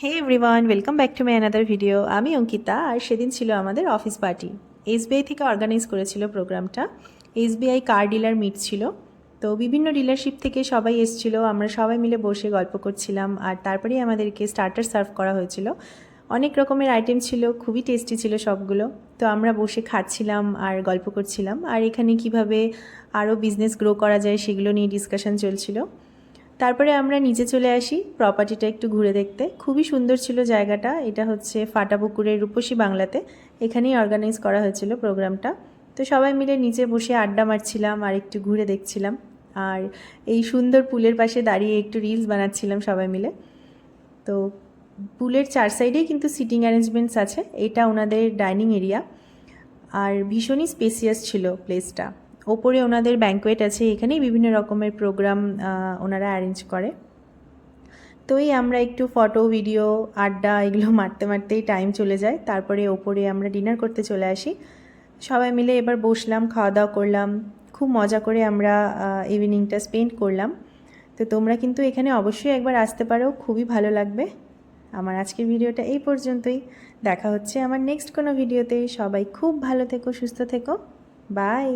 Hey everyone, welcome back to my another video. আমি অঙ্কিতা, আর সেদিন ছিল আমাদের অফিস পার্টি। এসবিআই থেকে অর্গানাইজ করেছিল প্রোগ্রামটা। এসবিআই কার ডিলার মিট ছিল, তো বিভিন্ন ডিলারশিপ থেকে সবাই এসেছিল। আমরা সবাই মিলে বসে গল্প করছিলাম, আর তারপরেই আমাদেরকে স্টার্টার সার্ভ করা হয়েছিল। অনেক রকমের আইটেম ছিল, খুবই টেস্টি ছিল সবগুলো। তো আমরা বসে খাচ্ছিলাম আর গল্প করছিলাম, আর এখানে কিভাবে আরও বিজনেস গ্রো করা যায় সেগুলো নিয়ে ডিসকাশন চলছিল। তারপরে আমরা নিচে চলে আসি প্রপার্টিটা একটু ঘুরে দেখতে। খুবই সুন্দর ছিল জায়গাটা। এটা হচ্ছে ফাটাপুকুরের রূপসী বাংলাতে, এখানেই অর্গানাইজ করা হয়েছিল প্রোগ্রামটা। তো সবাই মিলে নিচে বসে আড্ডা মারছিলাম আর একটু ঘুরে দেখছিলাম, আর এই সুন্দর পুলের পাশে দাঁড়িয়ে একটু রিলস বানাচ্ছিলাম সবাই মিলে। তো পুলের চার সাইডেই কিন্তু সিটিং অ্যারেঞ্জমেন্টস আছে। এটা ওনাদের ডাইনিং এরিয়া, আর ভীষণই স্পেসিয়াস ছিল প্লেসটা। ওপরে ওনাদের ব্যাঙ্কোয়েট আছে, এখানেই বিভিন্ন রকমের প্রোগ্রাম ওনারা অ্যারেঞ্জ করে। তো এই আমরা একটু ফটো ভিডিও আড্ডা এগুলো মারতে মারতেই টাইম চলে যায়। তারপরে ওপরে আমরা ডিনার করতে চলে আসি সবাই মিলে। এবার বসলাম, খাওয়া দাওয়া করলাম, খুব মজা করে আমরা ইভিনিংটা স্পেন্ড করলাম। তো তোমরা কিন্তু এখানে অবশ্যই একবার আসতে পারো, খুবই ভালো লাগবে। আমার আজকের ভিডিওটা এই পর্যন্তই। দেখা হচ্ছে আমার নেক্সট কোনো ভিডিওতে। সবাই খুব ভালো থেকো, সুস্থ থেকো, বাই।